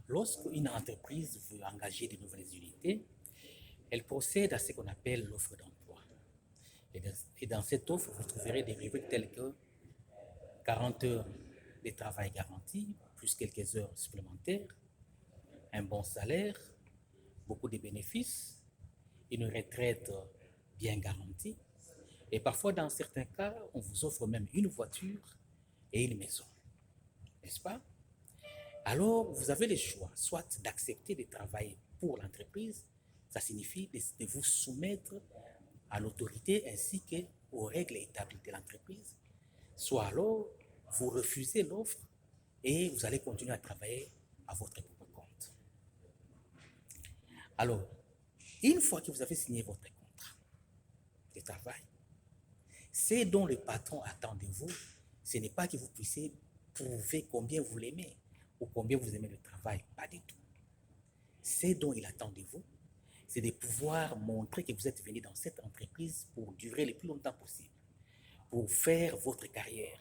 Lorsqu'une entreprise veut engager de nouvelles unités, elle procède à ce qu'on appelle l'offre d'emploi. Et dans cette offre, vous trouverez des rubriques telles que 40 heures de travail garanties, plus quelques heures supplémentaires, un bon salaire, beaucoup de bénéfices, une retraite bien garantie. Et parfois, dans certains cas, on vous offre même une voiture et une maison. N'est-ce pas? Alors, vous avez le choix, soit d'accepter de travailler pour l'entreprise, ça signifie de vous soumettre à l'autorité ainsi qu'aux règles établies de l'entreprise, soit alors vous refusez l'offre et vous allez continuer à travailler à votre propre compte. Alors, une fois que vous avez signé votre contrat de travail, ce dont le patron attend de vous, ce n'est pas que vous puissiez prouver combien vous l'aimez ou combien vous aimez le travail, pas du tout. Ce dont il attend de vous, c'est de pouvoir montrer que vous êtes venu dans cette entreprise pour durer le plus longtemps possible, pour faire votre carrière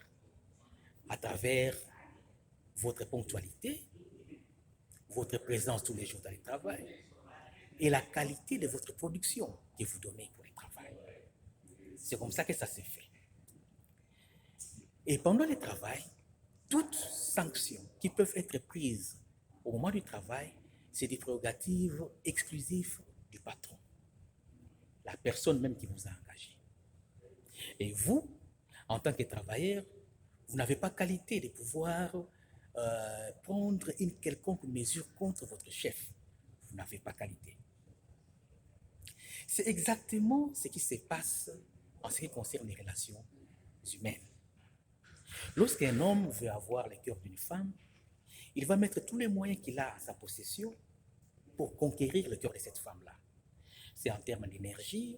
à travers votre ponctualité, votre présence tous les jours dans le travail et la qualité de votre production que vous donnez pour le travail. C'est comme ça que ça se fait. Et pendant le travail, toutes sanctions qui peuvent être prises au moment du travail, c'est des prérogatives exclusives du patron, la personne même qui vous a engagé. Et vous, en tant que travailleur, vous n'avez pas qualité de pouvoir prendre une quelconque mesure contre votre chef. Vous n'avez pas qualité. C'est exactement ce qui se passe en ce qui concerne les relations humaines. Lorsqu'un homme veut avoir le cœur d'une femme, il va mettre tous les moyens qu'il a à sa possession pour conquérir le cœur de cette femme-là. C'est en termes d'énergie,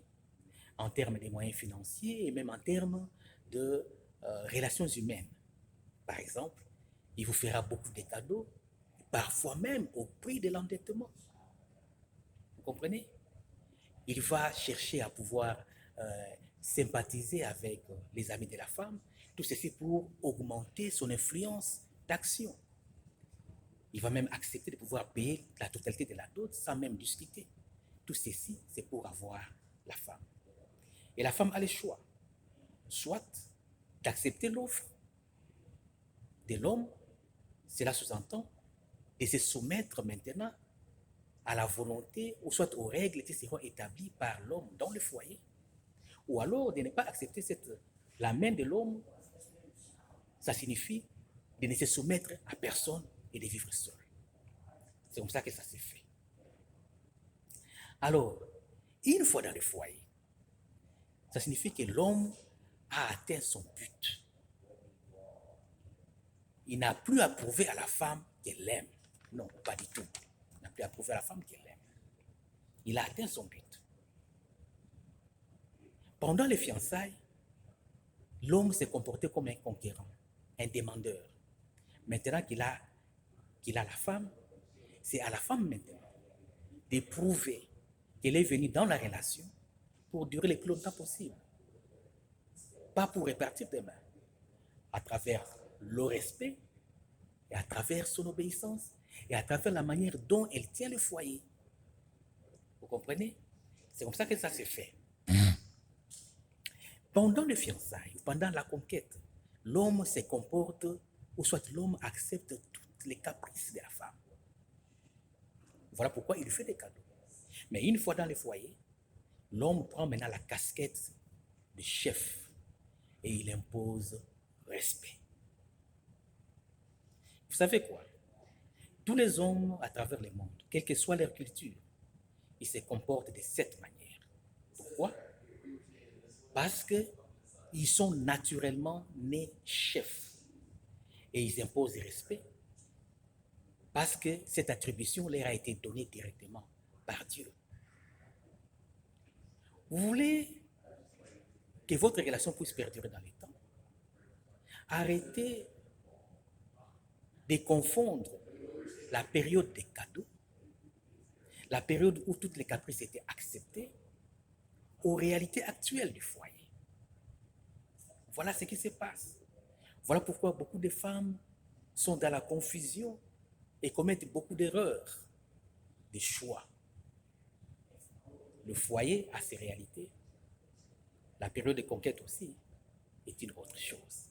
en termes de moyens financiers et même en termes de relations humaines. Par exemple, il vous fera beaucoup de cadeaux, parfois même au prix de l'endettement. Vous comprenez? Il va chercher à pouvoir sympathiser avec les amis de la femme, tout ceci pour augmenter son influence d'action. Il va même accepter de pouvoir payer la totalité de la dot sans même discuter. Tout ceci, c'est pour avoir la femme. Et la femme a le choix, soit d'accepter l'offre de l'homme, cela sous-entend de se soumettre maintenant à la volonté ou soit aux règles qui seront établies par l'homme dans le foyer, ou alors de ne pas accepter la main de l'homme, ça signifie de ne se soumettre à personne et de vivre seul. C'est comme ça que ça se fait. Alors, une fois dans le foyer, ça signifie que l'homme a atteint son but. Il n'a plus à prouver à la femme qu'elle l'aime. Non, pas du tout. Il n'a plus à prouver à la femme qu'elle l'aime. Il a atteint son but. Pendant les fiançailles, l'homme s'est comporté comme un conquérant, un demandeur. Maintenant qu'il a la femme, c'est à la femme maintenant de prouver qu'elle est venue dans la relation pour durer le plus longtemps possible. Pas pour répartir des mains. À travers le respect, et à travers son obéissance, et à travers la manière dont elle tient le foyer. Vous comprenez? C'est comme ça que ça se fait. Pendant le fiançailles, pendant la conquête, l'homme se comporte, ou soit l'homme accepte toutes les caprices de la femme. Voilà pourquoi il lui fait des cadeaux. Mais une fois dans le foyer, l'homme prend maintenant la casquette de chef et il impose respect. Vous savez quoi? Tous les hommes à travers le monde, quelle que soit leur culture, ils se comportent de cette manière. Pourquoi? Parce qu'ils sont naturellement nés chefs et ils imposent le respect parce que cette attribution leur a été donnée directement par Dieu. Vous voulez que votre relation puisse perdurer dans le temps? Arrêtez de confondre la période des cadeaux, la période où toutes les caprices étaient acceptés, aux réalités actuelles du foyer. Voilà ce qui se passe. Voilà pourquoi beaucoup de femmes sont dans la confusion et commettent beaucoup d'erreurs, des choix. Le foyer a ses réalités. La période de conquête aussi est une autre chose.